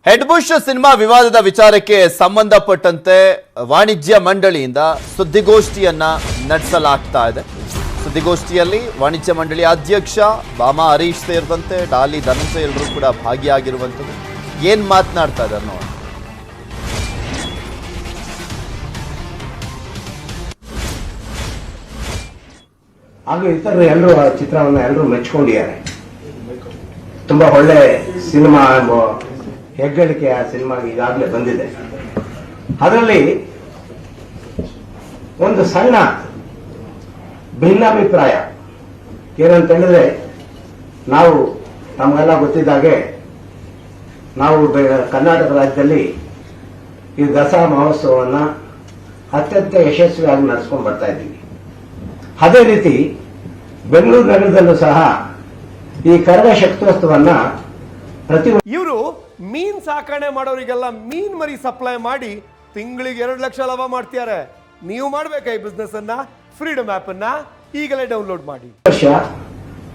Head Bush cinema ವಿವಾದದ ವಿಚಾರಕ್ಕೆ ಸಂಬಂಧಪಟ್ಟಂತೆ ವಾಣಿಜ್ಯ ಮಂಡಳಿಯಿಂದ ಸುದ್ದಿಗೋಷ್ಠಿಯನ್ನ ನಡೆಸಲಾಗ್ತಾ ಇದೆ. ಸುದ್ದಿಗೋಷ್ಠಿಯಲ್ಲಿ ವಾಣಿಜ್ಯ ಮಂಡಳಿ ಅಧ್ಯಕ್ಷ ಬಾಮಾ ಹರೀಶ್ ಸೇರಿದಂತೆ ಡಾಲಿ ಧನಂಜಯ ಎಲ್ಲರೂ ಕೂಡ ಭಾಗಿಯಾಗಿರುವಂಥದ್ದು. ಏನ್ ಮಾತನಾಡ್ತಾ ಇದ್ದಾರೆ ನೋಡಿ. ಹಾಗೂ ಇತರ ಎಲ್ಲರೂ ಚಿತ್ರವನ್ನು ಎಲ್ಲರೂ ಮೆಚ್ಚಿಕೊಂಡಿದ್ದಾರೆ. ತುಂಬಾ ಒಳ್ಳೆ ಸಿನಿಮಾ ಎಂಬ ಹೆಗ್ಗಳಿಕೆ ಆ ಸಿನಿಮಾಗೆ ಈಗಾಗಲೇ ಬಂದಿದೆ. ಅದರಲ್ಲಿ ಒಂದು ಸಣ್ಣ ಭಿನ್ನಾಭಿಪ್ರಾಯ ಏನಂತ ಹೇಳಿದ್ರೆ, ನಾವು ನಮಗೆಲ್ಲ ಗೊತ್ತಿದ್ದಾಗೆ ನಾವು ಕರ್ನಾಟಕ ರಾಜ್ಯದಲ್ಲಿ ಈ ದಸರಾ ಮಹೋತ್ಸವವನ್ನು ಅತ್ಯಂತ ಯಶಸ್ವಿಯಾಗಿ ನಡೆಸ್ಕೊಂಡು ಬರ್ತಾ ಇದ್ದೀವಿ. ಅದೇ ರೀತಿ ಬೆಂಗಳೂರು ನಗರದಲ್ಲೂ ಸಹ ಈ ಕರಗ ಶಕ್ತೋತ್ಸವನ್ನ ಇವರು ಮೀನ್ ಸಾಕಣೆ ಮಾಡೋರಿಗೆಲ್ಲ ಮೀನ್ ಮರಿ ಸಪ್ಲೈ ಮಾಡಿ ತಿಂಗಳಿಗೆ 2 ಲಕ್ಷ ಲಾಭ ಮಾಡ್ತಿದ್ದಾರೆ. ನೀವು ಮಾಡ್ಬೇಕಾ ಈ ಬಿಸ್ನೆಸ್ ಅನ್ನ? ಫ್ರೀಡಮ್ ಆಪ್ ಅನ್ನ ಈಗಲೇ ಡೌನ್ಲೋಡ್ ಮಾಡಿ. ವರ್ಷ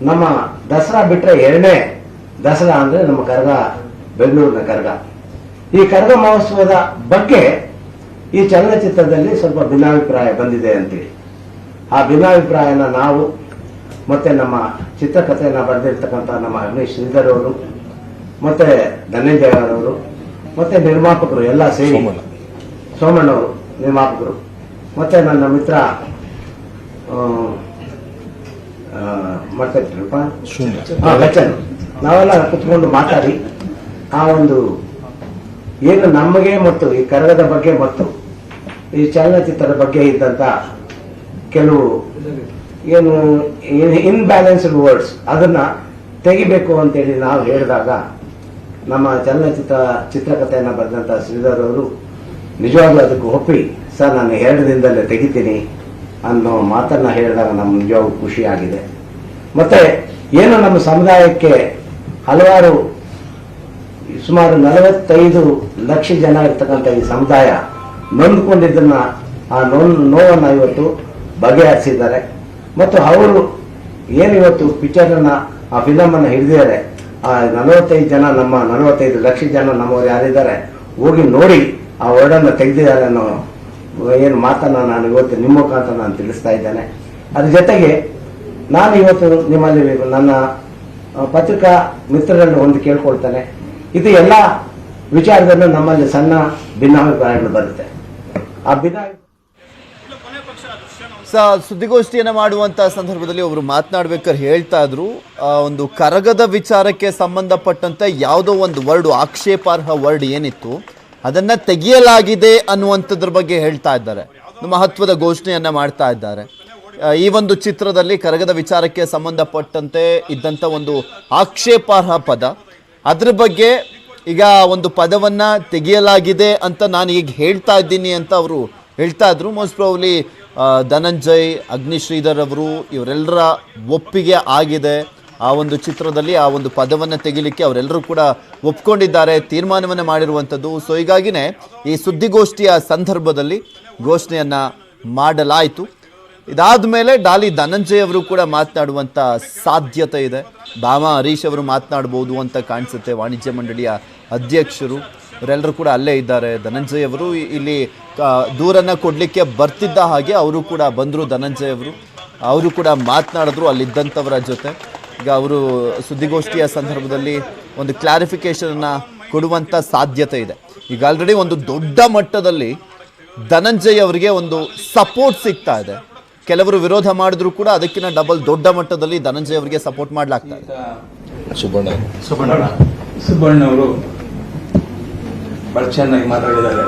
ನಮ್ಮ ದಸರಾ ಬಿಟ್ರೆ ಎರಡನೇ ದಸರಾ ಅಂದ್ರೆ ನಮ್ಮ ಕರಗ, ಬೆಂಗಳೂರಿನ ಕರಗ. ಈ ಕರಗ ಮಹೋತ್ಸವದ ಬಗ್ಗೆ ಈ ಚಲನಚಿತ್ರದಲ್ಲಿ ಸ್ವಲ್ಪ ಭಿನ್ನಾಭಿಪ್ರಾಯ ಬಂದಿದೆ ಅಂತೇಳಿ, ಆ ಭಿನ್ನಾಭಿಪ್ರಾಯನ ನಾವು ಮತ್ತೆ ನಮ್ಮ ಚಿತ್ರಕಥೆಯನ್ನ ಬರೆದಿರ್ತಕ್ಕಂಥ ನಮ್ಮ ಅಮೀಶ್ ಶ್ರೀಧರ್ ಅವರು ಮತ್ತೆ ಧನಂಜಯ ಅವರು ಮತ್ತೆ ನಿರ್ಮಾಪಕರು ಎಲ್ಲ ಸೇರಿ, ಸೋಮಣ್ಣ ಅವರು ನಿರ್ಮಾಪಕರು, ಮತ್ತೆ ನನ್ನ ಮಿತ್ರ ಬಚ್ಚನ್, ನಾವೆಲ್ಲ ಕುತ್ಕೊಂಡು ಮಾತಾಡಿ ಆ ಒಂದು ಏನು ನಮಗೆ ಮತ್ತು ಈ ಕರಗದ ಬಗ್ಗೆ ಮತ್ತು ಈ ಚಲನಚಿತ್ರದ ಬಗ್ಗೆ ಇದ್ದಂತ ಕೆಲವು ಏನು ಇನ್ಬ್ಯಾಲೆನ್ಸ್ಡ್ ವರ್ಡ್ಸ್ ಅದನ್ನ ತೆಗಿಬೇಕು ಅಂತೇಳಿ ನಾವು ಹೇಳಿದಾಗ ನಮ್ಮ ಚಿತ್ರಕಥೆಯನ್ನು ಬರೆದಂತ ಶ್ರೀಧರ್ ಅವರು ನಿಜವಾಗ್ಲೂ ಅದಕ್ಕೆ ಒಪ್ಪಿ, ಸರ್ ನಾನು 2 ದಿನದಲ್ಲೇ ತೆಗಿತೀನಿ ಅನ್ನೋ ಮಾತನ್ನ ಹೇಳಿದಾಗ ನಮ್ಗೆ ನಿಜವಾಗ್ಲೂ ಖುಷಿಯಾಗಿದೆ. ಮತ್ತೆ ಏನು ನಮ್ಮ ಸಮುದಾಯಕ್ಕೆ ಹಲವಾರು ಸುಮಾರು 45 ಲಕ್ಷ ಜನ ಇರ್ತಕ್ಕಂಥ ಈ ಸಮುದಾಯ ನೊಂದ್ಕೊಂಡಿದ್ದನ್ನ ಆ ನೋವನ್ನ ಇವತ್ತು ಬಗೆಹರಿಸಿದ್ದಾರೆ. ಮತ್ತು ಅವರು ಏನಿವತ್ತು ಪಿಕ್ಚರ್ ಅನ್ನ ಆ ಫಿಲಮ್ ಅನ್ನ ಹಿಡಿದಿದ್ದಾರೆ, ಆ 45 ಜನ, ನಮ್ಮ 45 ಲಕ್ಷ ಜನ ನಮ್ಮವರು ಯಾರಿದ್ದಾರೆ ಹೋಗಿ ನೋಡಿ ಆ ವರ್ಡನ್ನ ತೆಗೆದಿದ್ದಾರೆ ಅನ್ನೋ ಏನು ಮಾತನ್ನ ನಾನು ಇವತ್ತು ನಿಮ್ಮ ಮುಖಾಂತರ ನಾನು ತಿಳಿಸ್ತಾ ಇದ್ದೇನೆ. ಅದ್ರ ಜೊತೆಗೆ ನಾನು ಇವತ್ತು ನಿಮ್ಮಲ್ಲಿ ನನ್ನ ಪತ್ರಿಕಾ ಮಿತ್ರರನ್ನು ಒಂದು ಕೇಳ್ಕೊಳ್ತೇನೆ, ಇದು ಎಲ್ಲ ವಿಚಾರದಲ್ಲೂ ನಮ್ಮಲ್ಲಿ ಸಣ್ಣ ಭಿನ್ನಾಭಿಪ್ರಾಯಗಳು ಬರುತ್ತೆ. ಆ ಸುದ್ದಿಗೋಷ್ಠಿಯನ್ನ ಮಾಡುವಂತ ಸಂದರ್ಭದಲ್ಲಿ ಅವರು ಮಾತನಾಡ್ಬೇಕಾದ್ರೆ ಹೇಳ್ತಾ ಇದ್ರು, ಒಂದು ಕರಗದ ವಿಚಾರಕ್ಕೆ ಸಂಬಂಧಪಟ್ಟಂತೆ ಯಾವುದೋ ಒಂದು ವರ್ಡ್, ಆಕ್ಷೇಪಾರ್ಹ ವರ್ಡ್ ಏನಿತ್ತು ಅದನ್ನ ತೆಗೆಯಲಾಗಿದೆ ಅನ್ನುವಂಥದ್ರ ಬಗ್ಗೆ ಹೇಳ್ತಾ ಇದ್ದಾರೆ. ಮಹತ್ವದ ಘೋಷಣೆಯನ್ನ ಮಾಡ್ತಾ ಇದ್ದಾರೆ. ಈ ಒಂದು ಚಿತ್ರದಲ್ಲಿ ಕರಗದ ವಿಚಾರಕ್ಕೆ ಸಂಬಂಧಪಟ್ಟಂತೆ ಇದ್ದಂಥ ಒಂದು ಆಕ್ಷೇಪಾರ್ಹ ಪದ, ಅದ್ರ ಬಗ್ಗೆ ಈಗ ಒಂದು ಪದವನ್ನ ತೆಗೆಯಲಾಗಿದೆ ಅಂತ ನಾನು ಈಗ ಹೇಳ್ತಾ ಇದ್ದೀನಿ ಅಂತ ಅವರು ಹೇಳ್ತಾ ಇದ್ರು. ಮೋಸ್ಟ್ ಪ್ರಾಬಬ್ಲಿ ಧನಂಜಯ್, ಅಗ್ನಿಶ್ರೀಧರ್ ಅವರು ಇವರೆಲ್ಲರ ಒಪ್ಪಿಗೆ ಆಗಿದೆ. ಆ ಒಂದು ಚಿತ್ರದಲ್ಲಿ ಆ ಒಂದು ಪದವನ್ನು ತೆಗಿಲಿಕ್ಕೆ ಅವರೆಲ್ಲರೂ ಕೂಡ ಒಪ್ಕೊಂಡಿದ್ದಾರೆ, ತೀರ್ಮಾನವನ್ನು ಮಾಡಿರುವಂಥದ್ದು. ಸೊ ಹೀಗಾಗಿನೇ ಈ ಸುದ್ದಿಗೋಷ್ಠಿಯ ಸಂದರ್ಭದಲ್ಲಿ ಘೋಷಣೆಯನ್ನ ಮಾಡಲಾಯಿತು. ಇದಾದ ಮೇಲೆ ಡಾಲಿ ಧನಂಜಯ್ ಅವರು ಕೂಡ ಮಾತನಾಡುವಂಥ ಸಾಧ್ಯತೆ ಇದೆ. ಬಾಮಾ ಹರೀಶ್ ಅವರು ಮಾತನಾಡ್ಬೋದು ಅಂತ ಕಾಣಿಸುತ್ತೆ. ವಾಣಿಜ್ಯ ಮಂಡಳಿಯ ಅಧ್ಯಕ್ಷರು ಇವರೆಲ್ಲರೂ ಕೂಡ ಅಲ್ಲೇ ಇದ್ದಾರೆ. ಧನಂಜಯ್ ಅವರು ಇಲ್ಲಿ ದೂರನ್ನು ಕೊಡಲಿಕ್ಕೆ ಬರ್ತಿದ್ದ ಹಾಗೆ ಅವರು ಕೂಡ ಬಂದರು. ಧನಂಜಯ್ ಅವರು ಕೂಡ ಮಾತನಾಡಿದ್ರು ಅಲ್ಲಿದ್ದಂಥವರ ಜೊತೆ. ಈಗ ಅವರು ಸುದ್ದಿಗೋಷ್ಠಿಯ ಸಂದರ್ಭದಲ್ಲಿ ಒಂದು ಕ್ಲಾರಿಫಿಕೇಷನನ್ನು ಕೊಡುವಂಥ ಸಾಧ್ಯತೆ ಇದೆ. ಈಗ ಆಲ್ರೆಡಿ ಒಂದು ದೊಡ್ಡ ಮಟ್ಟದಲ್ಲಿ ಧನಂಜಯ್ ಅವರಿಗೆ ಒಂದು ಸಪೋರ್ಟ್ ಸಿಗ್ತಾ ಇದೆ. ಕೆಲವರು ವಿರೋಧ ಮಾಡಿದ್ರು ಕೂಡ ಅದಕ್ಕಿಂತ ಡಬಲ್ ದೊಡ್ಡ ಮಟ್ಟದಲ್ಲಿ ಧನಂಜಯ್ ಅವರಿಗೆ ಸಪೋರ್ಟ್ ಮಾಡಲಾಗ್ತಾ ಇದೆ. ಸುಬ್ಬಣ್ಣ ಅವರು ಬಹಳ ಚೆನ್ನಾಗಿ ಮಾತಾಡಿದ್ದಾರೆ.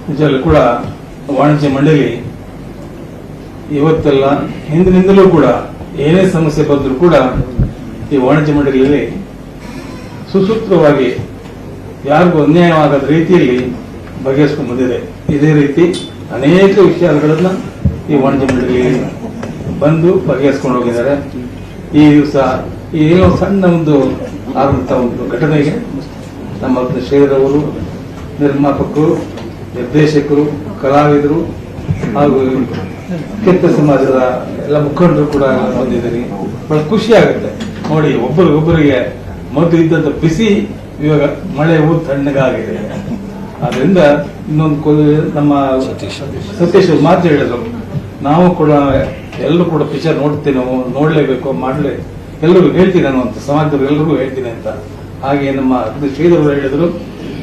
ನಿಜವಲ್ಲೂ ಕೂಡ ವಾಣಿಜ್ಯ ಮಂಡಳಿ ಇವತ್ತೆಲ್ಲ ಹಿಂದಿನಿಂದಲೂ ಕೂಡ ಏನೇ ಸಮಸ್ಯೆ ಬಂದರೂ ಕೂಡ ಈ ವಾಣಿಜ್ಯ ಮಂಡಳಿಯಲ್ಲಿ ಸುಸೂತ್ರವಾಗಿ ಯಾರಿಗೂ ಅನ್ಯಾಯವಾಗದ ರೀತಿಯಲ್ಲಿ ಬಗೆಹರಿಸಿಕೊಂಡು ಬಂದಿದೆ. ಇದೇ ರೀತಿ ಅನೇಕ ವಿಚಾರಗಳನ್ನ ಈ ವಾಣಿಜ್ಯ ಮಂಡಳಿಯಲ್ಲಿ ಬಂದು ಬಗೆಹರಿಸಿಕೊಂಡು ಹೋಗಿದ್ದಾರೆ. ಈ ದಿವಸ ಏನೋ ಸಣ್ಣ ಒಂದು ಆದಂತ ಒಂದು ಘಟನೆಗೆ ನಮ್ಮ ಶ್ರೀಧರವರು, ನಿರ್ಮಾಪಕರು, ನಿರ್ದೇಶಕರು, ಕಲಾವಿದರು ಹಾಗೂ ಕೆತ್ತ ಸಮಾಜದ ಎಲ್ಲ ಮುಖಂಡರು ಕೂಡ ಬಂದಿದ್ದೀರಿ. ಬಹಳ ಖುಷಿ ಆಗುತ್ತೆ ನೋಡಿ. ಒಬ್ಬರಿಗೊಬ್ಬರಿಗೆ ಮೊದಲು ಇದ್ದಂತ ಬಿಸಿ ಇವಾಗ ಮಳೆ ಊರು ತಣ್ಣಗಾಗಿದೆ. ಆದ್ರಿಂದ ಇನ್ನೊಂದು ನಮ್ಮ ಸತೀಶ್ ಮಾತು ಹೇಳಿದ್ರು, ನಾವು ಕೂಡ ಎಲ್ಲರೂ ಕೂಡ ಪಿಕ್ಚರ್ ನೋಡ್ತೇನೆ, ನೋಡ್ಲೇಬೇಕು, ಮಾಡ್ಲೇ ಎಲ್ಲರಿಗೂ ಹೇಳ್ತೀನಿ ಅನ್ನುವಂಥ ಸಮಾಜದವ್ರು ಎಲ್ರಿಗೂ ಹೇಳ್ತೀನಿ ಅಂತ. ಹಾಗೆ ನಮ್ಮ ಶ್ರೀಧರ್ ಹೇಳಿದ್ರು,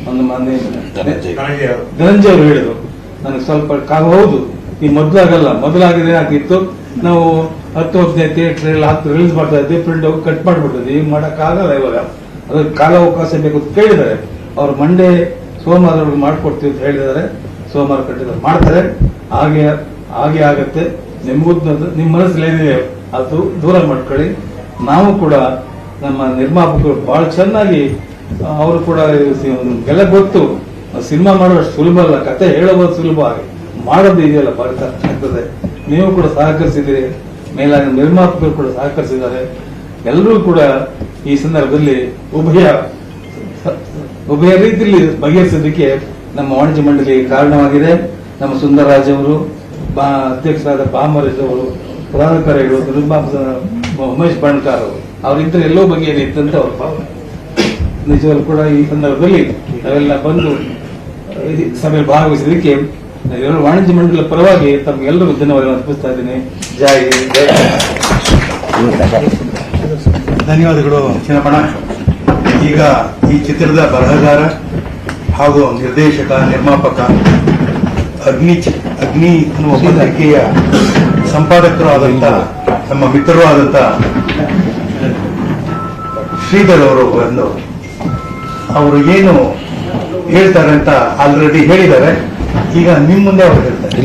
ಒಂದು ಮೊನ್ನೆ ಧನಂಜಯ ಅವರು ಹೇಳಿದ್ರು, ನನಗೆ ಸ್ವಲ್ಪ ಹೌದು ಈ ಮೊದಲಾಗಲ್ಲ, ಮೊದಲಾಗಿದೆ ಆಗಿತ್ತು, ನಾವು 10 ಥಿಯೇಟರ್ ಎಲ್ಲ ರಿಲೀಸ್ ಮಾಡ್ತಾ ಇದ್ವಿ, ಪ್ರಿಂಟ್ ಕಟ್ ಮಾಡ್ಬಿಟ್ಟಿದ್ವಿ, ಈಗ ಮಾಡಕ್ಕಾಗಲ್ಲ. ಇವಾಗ ಅದಕ್ಕೆ ಕಾಲಾವಕಾಶ ಬೇಕು ಅಂತ ಕೇಳಿದ್ದಾರೆ. ಅವ್ರು ಮಂಡೇ ಸೋಮವಾರವರೆಗೂ ಮಾಡ್ಕೊಡ್ತೀವಿ ಅಂತ ಹೇಳಿದ್ದಾರೆ. ಸೋಮವಾರ ಕಟ್ಟಿದ್ದಾರೆ, ಮಾಡ್ತಾರೆ. ಹಾಗೆ ಆಗತ್ತೆ. ನಿಮ್ಗೂ ನಿಮ್ಮ ಮನಸ್ಸಲ್ಲಿ ಏನಿದೆ ಅದು ದೂರ ಮಾಡ್ಕೊಳ್ಳಿ. ನಾವು ಕೂಡ ನಮ್ಮ ನಿರ್ಮಾಪಕರು ಬಹಳ ಚೆನ್ನಾಗಿ, ಅವರು ಕೂಡ ಎಲ್ಲ ಗೊತ್ತು, ಸಿನಿಮಾ ಮಾಡೋಷ್ಟು ಸುಲಭ ಅಲ್ಲ, ಕತೆ ಹೇಳೋದು ಸುಲಭ, ಆಗಿ ಮಾಡೋದು ಇದೆಯಲ್ಲ ಬಹಳ ಕಷ್ಟ ಆಗ್ತದೆ. ನೀವು ಕೂಡ ಸಹಕರಿಸಿದ್ದೀರಿ, ಮೇಲಾಗಿ ನಿರ್ಮಾಪಕರು ಕೂಡ ಸಹಕರಿಸಿದ್ದಾರೆ. ಎಲ್ಲರೂ ಕೂಡ ಈ ಸಂದರ್ಭದಲ್ಲಿ ಉಭಯ ರೀತಿಯಲ್ಲಿ ಬಗೆಹರಿಸೋದಕ್ಕೆ ನಮ್ಮ ವಾಣಿಜ್ಯ ಮಂಡಳಿ ಕಾರಣವಾಗಿದೆ. ನಮ್ಮ ಸುಂದರರಾಜ್ ಅವರು, ಅಧ್ಯಕ್ಷರಾದ ಬಾಮರೇಶ್ ಅವರು, ಪ್ರಧಾನ ಕಾರ್ಯಗಳು ಉಮೇಶ್ ಬಣ್ಕಾರ್ ಅವರು, ಅವರಿದ್ದರೆ ಎಲ್ಲೋ ಬಗೆಯಿತ್ತಂತ ಅವ್ರ ಭಾವನೆ. ನಿಜವಾಗ್ಲೂ ಕೂಡ ಈ ಸಂದರ್ಭದಲ್ಲಿ ನಾವೆಲ್ಲ ಬಂದು ಸಭೆಯಲ್ಲಿ ಭಾಗವಹಿಸಿದ್ದಕ್ಕೆ ಎಲ್ಲ ವಾಣಿಜ್ಯ ಮಂಡಳಿಯ ಪರವಾಗಿ ತಮಗೆಲ್ಲರಿಗೂ ಧನ್ಯವಾದಗಳನ್ನು ಅರ್ಪಿಸ್ತಾ ಇದ್ದೀನಿ. ಜೈ ಹಿಂದ್. ಧನ್ಯವಾದಗಳು ಚಿನ್ನಪ್ಪಣ್ಣ. ಈಗ ಈ ಚಿತ್ರದ ಬರಹಗಾರ ಹಾಗೂ ನಿರ್ದೇಶಕ, ನಿರ್ಮಾಪಕ, ಅಗ್ನಿ ಅನ್ನುವ ಪತ್ರಿಕೆಯ ಸಂಪಾದಕರು ಆದಂತ ನಮ್ಮ ಮಿತ್ರರು ಆದಂತ ಶ್ರೀಧರ್ ಅವರು ಬಂದು ಅವರು ಏನು ಹೇಳ್ತಾರೆ ಅಂತ ಆಲ್ರೆಡಿ ಹೇಳಿದ್ದಾರೆ. ಈಗ ನಿಮ್ಮ ಮುಂದೆ ಅವರು ಹೇಳ್ತಾರೆ.